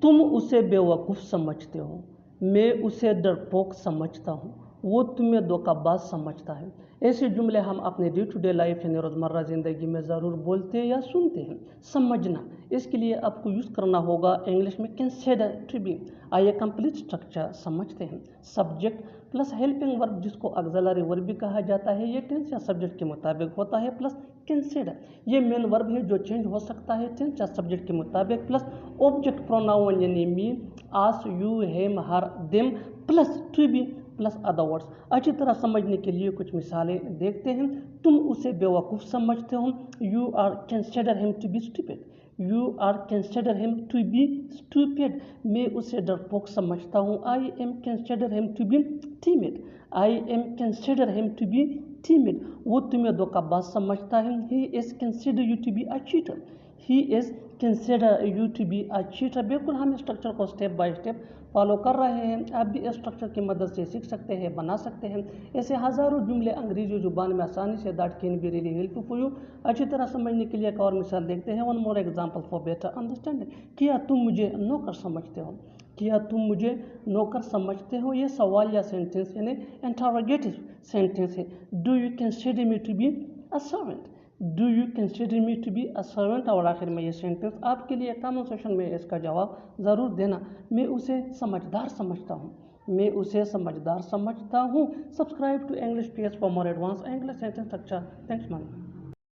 तुम उसे बेवकूफ़ समझते हो, मैं उसे डरपोक समझता हूँ, वो तुम्हें धोखेबाज समझता है। ऐसे जुमले हम अपने डे टू डे लाइफ यानी रोज़मर्रा ज़िंदगी में ज़रूर बोलते हैं या सुनते हैं। समझना, इसके लिए आपको यूज़ करना होगा इंग्लिश में कंसीडर टू बी। आइए कंप्लीट स्ट्रक्चर समझते हैं। सब्जेक्ट प्लस हेल्पिंग वर्ब, जिसको ऑक्सिलरी वर्ब भी कहा जाता है, ये टेंस या सब्जेक्ट के मुताबिक होता है, प्लस कंसीडर ये मेन वर्ब है जो चेंज हो सकता है टेंस या सब्जेक्ट के मुताबिक, प्लस ऑब्जेक्ट प्रोनाउन यानी me, us, you, him, her, them, plus to be plus other words. अच्छी तरह समझने के लिए कुछ मिसालें देखते हैं। तुम उसे बेवकूफ़ समझते हो, you are consider him to be stupid. You are consider him to be stupid. मैं उसे डरपोक समझता हूँ, I am consider him to be timid. I am consider him to be timid. वो तुम्हें धोखेबाज समझता है, he is consider you to be a cheater. He is consider you to be a cheater. बिल्कुल हम स्ट्रक्चर को step by step follow कर रहे हैं। आप भी स्ट्रक्चर की मदद से सीख सकते हैं, बना सकते हैं। ऐसे हज़ारों जुमले अंग्रेजी ज़ुबान में आसानी से that can be really helpful for you. अच्छी तरह समझने के लिए एक और मिसाल देखते हैं। One more example for better understanding. क्या तुम मुझे नौकर समझते हो? क्या तुम मुझे नौकर समझते हो? ये सवाल या सेंटेंस यानी इंटरोगेटिव सेंटेंस है। Do you consider me to be a servant? Do you consider me to be a servant? और आखिर में ये सेंटेंस आपके लिए कमेंट सेक्शन में इसका जवाब ज़रूर देना। मैं उसे समझदार समझता हूँ। मैं उसे समझदार समझता हूँ। Subscribe to English PS for more advance English sentence structure. Thanks ma'am.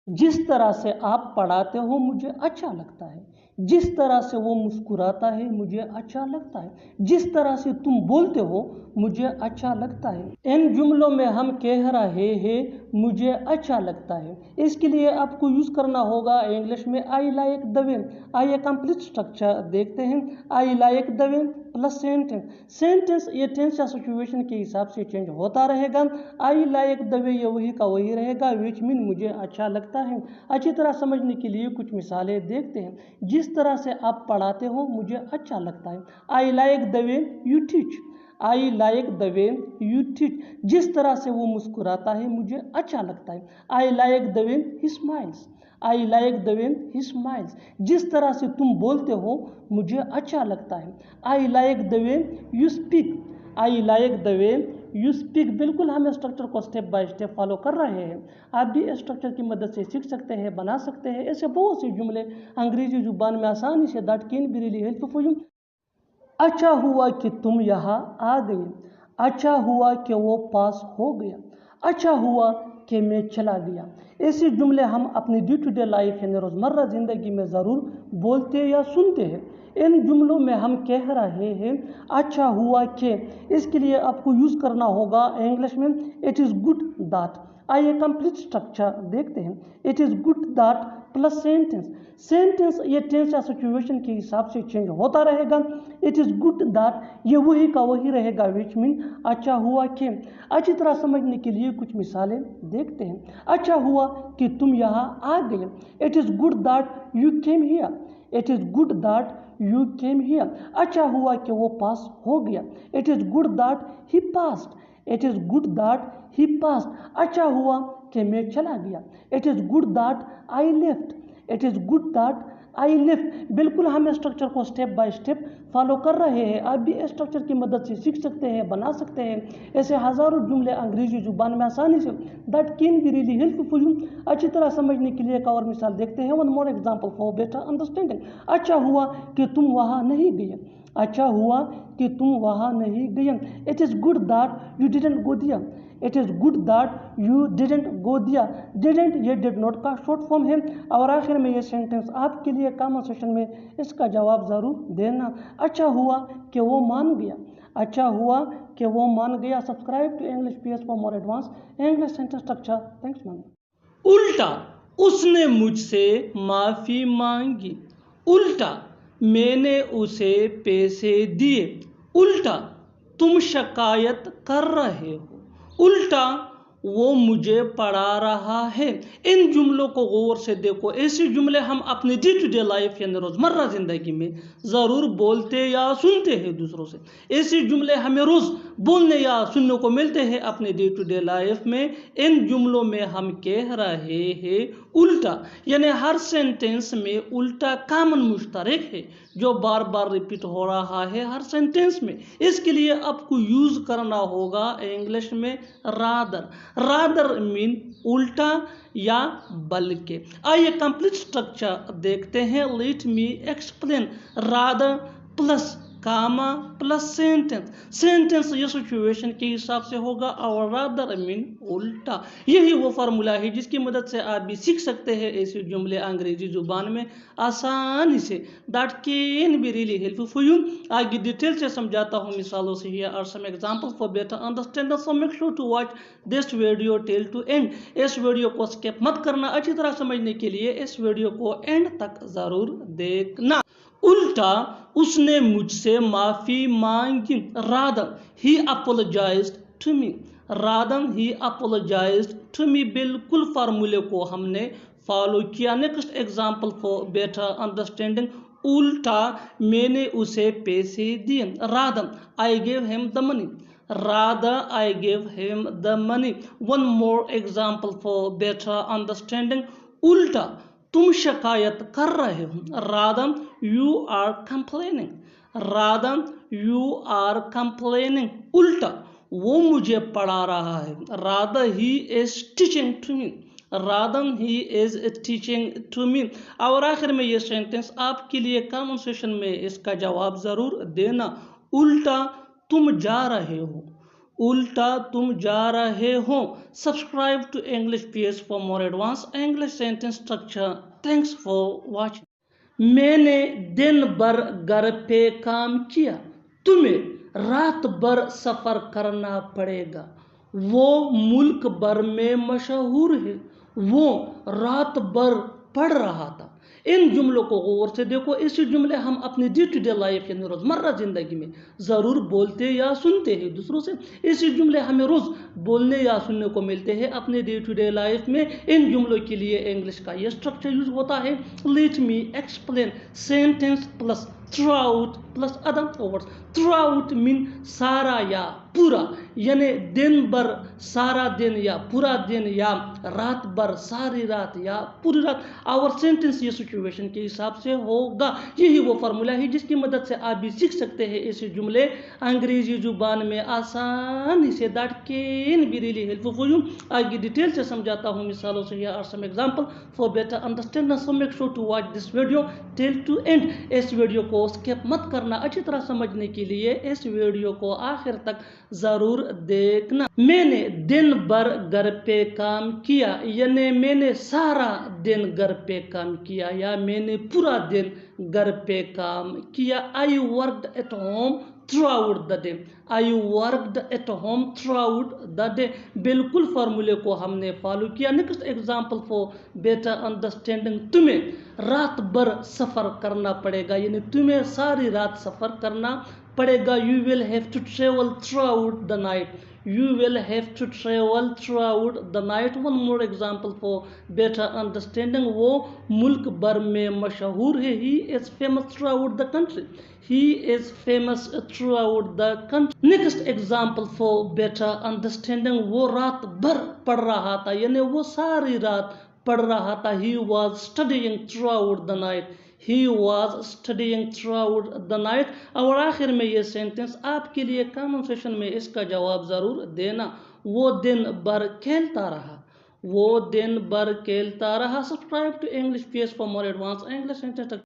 जिस तरह से आप पढ़ाते हो मुझे अच्छा लगता है। जिस तरह से वो मुस्कुराता है मुझे अच्छा लगता है। जिस तरह से तुम बोलते हो मुझे अच्छा लगता है। इन जुमलों में हम कह रहे हैं मुझे अच्छा लगता है। इसके लिए आपको यूज़ करना होगा इंग्लिश में आई लाइक द वे। आइए कंप्लीट स्ट्रक्चर देखते हैं। I like the way plus sentence. Sentence ये टेंस या सिचुएशन के हिसाब से चेंज होता रहेगा। आई लाइक द वे ये वही का वही रहेगा, विच मीन मुझे अच्छा लगता है। अच्छी तरह समझने के लिए कुछ मिसालें देखते हैं। जिस तरह से आप पढ़ाते हो मुझे अच्छा लगता है। I like the way you teach. I like the way you teach. जिस तरह से वो मुस्कुराता है मुझे अच्छा लगता है। I like the way he smiles. I like the way he smiles. जिस तरह से तुम बोलते हो मुझे अच्छा लगता है। I like the way you speak. I like the way you speak. बिल्कुल हम स्ट्रक्चर को स्टेप बाय स्टेप फॉलो कर रहे हैं। आप भी स्ट्रक्चर की मदद से सीख सकते हैं, बना सकते हैं। ऐसे बहुत से जुमले अंग्रेजी जुबान में आसानी से that can be really helpful for you. अच्छा हुआ कि तुम यहाँ आ गए। अच्छा हुआ कि वो पास हो गया। अच्छा हुआ कि मैं चला गया। ऐसे जुमले हम अपनी डे टू डे लाइफ यानी रोज़मर्रा ज़िंदगी में ज़रूर बोलते या सुनते हैं। इन जुमलों में हम कह रहे हैं अच्छा हुआ कि। इसके लिए आपको यूज़ करना होगा इंग्लिश में इट इज़ गुड दैट। आइए कंप्लीट स्ट्रक्चर देखते हैं। It is good that plus sentence. Sentence ये टेंस या सिचुएशन के हिसाब से चेंज होता रहेगा। इट इज़ गुड दैट ये वही का वही रहेगा, विच मीन अच्छा हुआ कि। अच्छी तरह समझने के लिए कुछ मिसालें देखते हैं। अच्छा हुआ कि तुम यहाँ आ गए। It is good that you came here. It is good that you came here. अच्छा हुआ कि वो पास हो गया। It is good that he passed. It is good that he passed. अच्छा हुआ कि मैं चला गया। It is good that I left. It is good that I left. बिल्कुल हम स्ट्रक्चर को स्टेप बाय स्टेप फॉलो कर रहे हैं। आप भी स्ट्रक्चर की मदद से सीख सकते हैं, बना सकते हैं। ऐसे हज़ारों जुमले अंग्रेजी जुबान में आसानी से that can be really helpful you. अच्छी तरह समझने के लिए एक और मिसाल देखते हैं। One more example for better understanding. अच्छा हुआ कि तुम वहाँ नहीं गए। अच्छा हुआ कि तुम वहाँ नहीं गए। It is good that you didn't go there. It is good that you didn't go there. Didn't ये डिड नॉट का शॉर्ट फॉर्म है। और आखिर में ये सेंटेंस आपके लिए कमेंट सेक्शन में इसका जवाब ज़रूर देना। अच्छा हुआ कि वो मान गया। अच्छा हुआ कि वो मान गया। Subscribe to English PS for more advance English sentence structure. Thanks ma'am. उल्टा उसने मुझसे माफ़ी मांगी। उल्टा मैंने उसे पैसे दिए। उल्टा तुम शिकायत कर रहे हो। उल्टा वो मुझे पढ़ा रहा है। इन जुमलों को गौर से देखो। ऐसे जुमले हम अपने डे टू डे लाइफ यानी रोज़मर्रा ज़िंदगी में ज़रूर बोलते या सुनते हैं दूसरों से। ऐसे जुमले हमें रोज़ बोलने या सुनने को मिलते हैं अपने डे टू डे लाइफ में। इन जुमलों में हम कह रहे हैं उल्टा, यानी हर सेंटेंस में उल्टा कॉमन मुश्तरक है जो बार बार रिपीट हो रहा है हर सेंटेंस में। इसके लिए आपको यूज़ करना होगा इंग्लिश में रादर। रादर मीन उल्टा या बल्कि। आइए कंप्लीट स्ट्रक्चर देखते हैं। Let me explain. Rather plus comma plus sentence. Sentence ये सिचुएशन के हिसाब से होगा और रादर मीन उल्टा। यही वो फार्मूला है जिसकी मदद से आप भी सीख सकते हैं ऐसे जुमले अंग्रेजी जुबान में आसानी से। That can be really helpful for you. आगे डिटेल से समझाता हूँ मिसालों से। Here are some examples for better understanding, so make sure to watch this video till to end. इस वीडियो को स्किप मत करना। अच्छी तरह समझने के लिए इस वीडियो को एंड तक जरूर देखना। उल्टा, उसने मुझसे माफी मांगी। Rather he apologised to me. Rather he apologised to me. बिल्कुल फार्मूले को हमने फॉलो किया। Next example for better understanding. उल्टा, मैंने उसे पैसे दिए। Rather I gave him the money. Rather, I gave him the money. One more example for better understanding. उल्टा, तुम शिकायत कर रहे हो। Rather, you are complaining. Rather, you are complaining. उल्टा, वो मुझे पढ़ा रहा है। Rather, he is teaching to me. Rather, he is teaching to me. और आखिर में ये सेंटेंस आपके लिए कॉमन सेशन में इसका जवाब जरूर देना। उल्टा, तुम जा रहे हो। उल्टा, तुम जा रहे हो। Subscribe to English PS for more advance English sentence structure. Thanks for watching. मैंने दिन भर घर पे काम किया। तुम्हें रात भर सफर करना पड़ेगा। वो मुल्क भर में मशहूर है। वो रात भर पढ़ रहा था। इन जुमलों को गौर से देखो। ऐसे जुमले हम अपने डे टू डे लाइफ यानी रोज़मर्रा ज़िंदगी में ज़रूर बोलते या सुनते हैं दूसरों से। ऐसे जुमले हमें रोज़ बोलने या सुनने को मिलते हैं अपने डे टू डे लाइफ में। इन जुमलों के लिए इंग्लिश का यह स्ट्रक्चर यूज होता है। Late me explain. Sentence plus throughout plus other words. Throughout mean सारा या पूरा, यानी दिन भर, सारा दिन या पूरा दिन, या रात भर, सारी रात या पूरी रात। और सेंटेंस ये सिचुएशन के हिसाब से होगा। यही वो फार्मूला है जिसकी मदद से आप भी सीख सकते हैं ऐसे जुमले अंग्रेजी जुबान में आसानी से। That can be really helpful for you. आगे डिटेल से समझाता हूँ मिसालों से। Here are some example for better understanding, so make sure to watch this video till to end. इस वीडियो को स्किप मत करना। अच्छी तरह समझने के लिए इस वीडियो को आखिर तक जरूर देखना। मैंने दिन भर घर पे काम किया, यानी मैंने सारा दिन घर पे काम किया या मैंने पूरा दिन घर पे काम किया। I worked at home throughout the day. I worked at home throughout the day. बिल्कुल फार्मूले को हमने फॉलो किया। Next example for better understanding. तुम्हें रात भर सफ़र करना पड़ेगा, यानी तुम्हें सारी रात सफ़र करना पड़ेगा। You will have to travel throughout the night. You will have to travel throughout the night. One more example for better understanding. वो मुल्क भर में मशहूर है। He is famous throughout the country. He is famous throughout the country. Next example for better understanding. वो रात भर पढ़ रहा था, यानी वो सारी रात पढ़ रहा था। He was studying throughout the night. He was studying throughout the night. और आखिर में ये सेंटेंस आपके लिए कॉमन सेशन में इसका जवाब ज़रूर देना। वो दिन भर खेलता रहा। वो दिन भर खेलता रहा। Subscribe to English PS for more advance English sentence.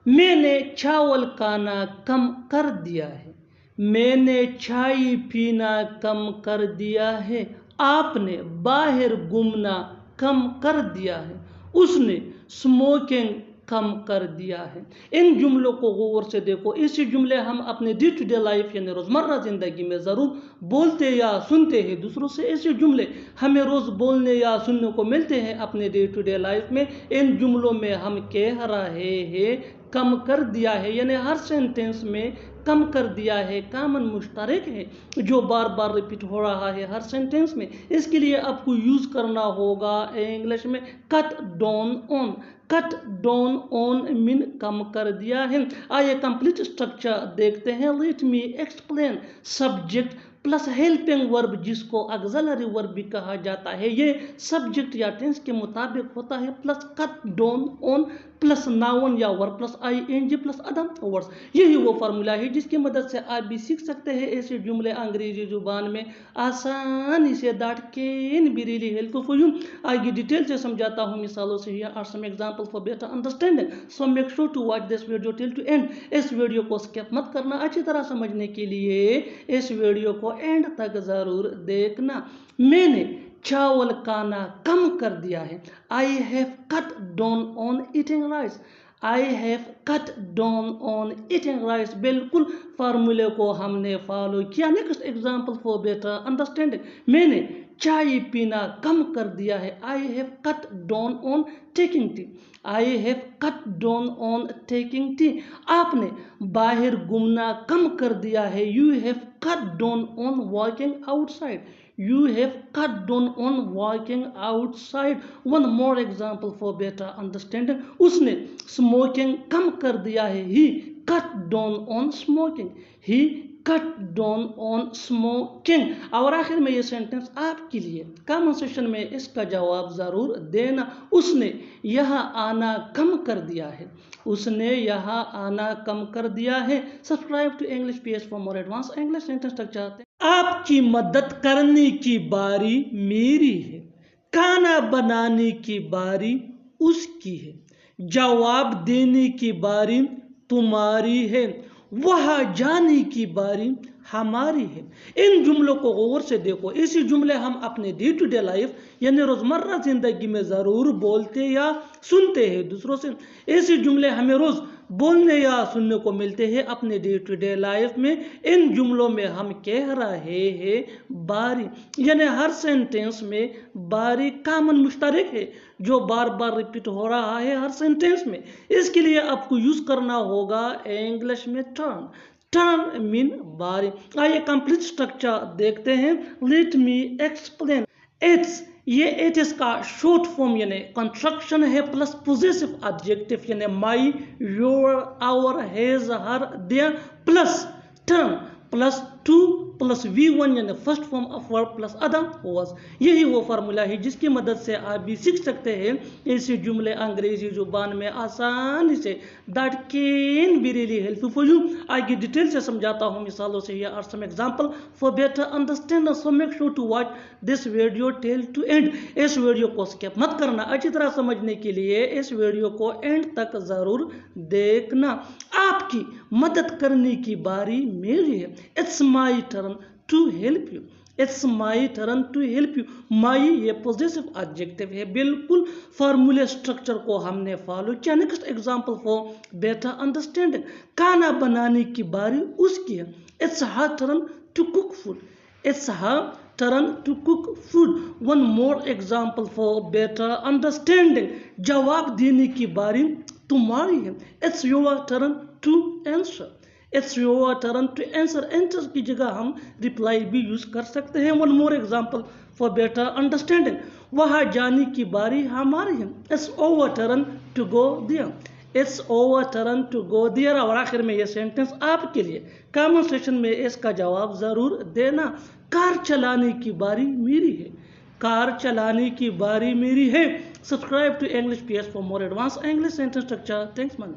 मैंने चावल खाना कम कर दिया है। मैंने चाय पीना कम कर दिया है। आपने बाहर घूमना कम कर दिया है। उसने स्मोकिंग कम कर दिया है। इन जुमलों को गौर से देखो। ऐसे जुमले हम अपने डे टू डे लाइफ यानी रोज़मर्रा ज़िंदगी में ज़रूर बोलते या सुनते हैं दूसरों से। ऐसे जुमले हमें रोज़ बोलने या सुनने को मिलते हैं अपने डे टू डे लाइफ में। इन जुमलों में हम कह रहे हैं कम कर दिया है, यानी हर सेंटेंस में कम कर दिया है, कॉमन मुश्तरक है जो बार बार रिपीट हो रहा है हर सेंटेंस में। इसके लिए आपको यूज़ करना होगा इंग्लिश में cut down on. Cut down on mean कम कर दिया है। आइए कंप्लीट स्ट्रक्चर देखते हैं। Let me explain. Subject plus helping verb जिसको ऑक्सिलरी वर्ब भी कहा जाता है, ये सब्जेक्ट या टेंस के मुताबिक होता है, plus cut down on plus noun या verb plus ING plus other words. यही वो फार्मूला है जिसकी मदद से आप भी सीख सकते हैं ऐसे जुमले अंग्रेजी जुबान में आसानी से। That can be really helpful for you. आगे डिटेल से समझाता हूँ मिसालों से। Here are some example for better understanding, so make sure to watch this video till to end. इस वीडियो को स्किप मत करना। अच्छी तरह समझने के लिए इस वीडियो को एंड तक जरूर देखना। मैंने चावल खाना कम कर दिया है। I have cut down on eating rice. I have cut down on eating rice. बिल्कुल फार्मूले को हमने फॉलो किया। Next example for better understanding, मैंने चाय पीना कम कर दिया है। I have cut down on taking tea. I have cut down on taking tea. आपने बाहर घूमना कम कर दिया है। You have cut down on walking outside. You have cut down on walking outside. One more example for better understanding. उसने smoking कम कर दिया है। He cut down on smoking. He cut down on smoking. और आखिर में ये sentence आपके लिए कमेंट सेक्शन में इसका जवाब ज़रूर देना। उसने यहाँ आना कम कर दिया है। उसने यहाँ आना कम कर दिया है। Subscribe to English PS for more advance English sentence structure. आपकी मदद करने की बारी मेरी है। खाना बनाने की बारी उसकी है। जवाब देने की बारी तुम्हारी है। वहाँ जाने की बारी हमारी है। इन जुमलों को गौर से देखो। ऐसे जुमले हम अपने डे टू डे लाइफ यानी रोज़मर्रा ज़िंदगी में ज़रूर बोलते या सुनते हैं दूसरों से। ऐसे जुमले हमें रोज़ बोलने या सुनने को मिलते हैं अपने डे टू डे लाइफ में। इन जुमलों में हम कह रहे हैं बारी, यानी हर सेंटेंस में बारी कॉमन मुश्तरक है जो बार बार रिपीट हो रहा है हर सेंटेंस में। इसके लिए आपको यूज़ करना होगा इंग्लिश में टर्न। टर्न मीन बारी। आइए कंप्लीट स्ट्रक्चर देखते हैं। Let me explain. इट्स, ये इट इसका शॉर्ट फॉर्म यानी कंस्ट्रक्शन है प्लस पोजेसिव एडजेक्टिव यानी my, your, our, his, her, their plus turn plus to plus V1 यानी first form of verb plus other words. यही वो फार्मूला है जिसकी मदद से आप भी सीख सकते हैं ऐसे जुमले अंग्रेजी जुबान में आसानी से। That can be really helpful for you. आगे डिटेल से समझाता हूँ मिसालों से। Here are some example for better understanding, so make sure to watch this video till to end. इस वीडियो को स्किप मत करना। अच्छी तरह समझने के लिए इस वीडियो को एंड तक जरूर देखना। आपकी मदद करने की बारी मेरी है। It's my turn to help you. It's my turn to help you. My ये पोजेसिव एडजेक्टिव है। बिल्कुल फार्मूले स्ट्रक्चर को हमने फॉलो किया। Next example for better understanding, खाना बनाने की बारी उसकी है। It's her turn to cook food. It's her turn to cook food. One more example for better understanding, जवाब देने की बारी तुम्हारी है। It's your turn to answer. It's your turn to answer. Answer की जगह हम रिप्लाई भी यूज कर सकते हैं। One more example for better understanding, वहाँ जाने की बारी हमारी है। It's our turn to go there. It's our turn to go there। और आखिर में ये सेंटेंस आपके लिए कमेंट सेक्शन में इसका जवाब ज़रूर देना। कार चलाने की बारी मेरी है। कार चलाने की बारी मेरी है। Subscribe to English PS for more advance English sentence structure. Thanks man.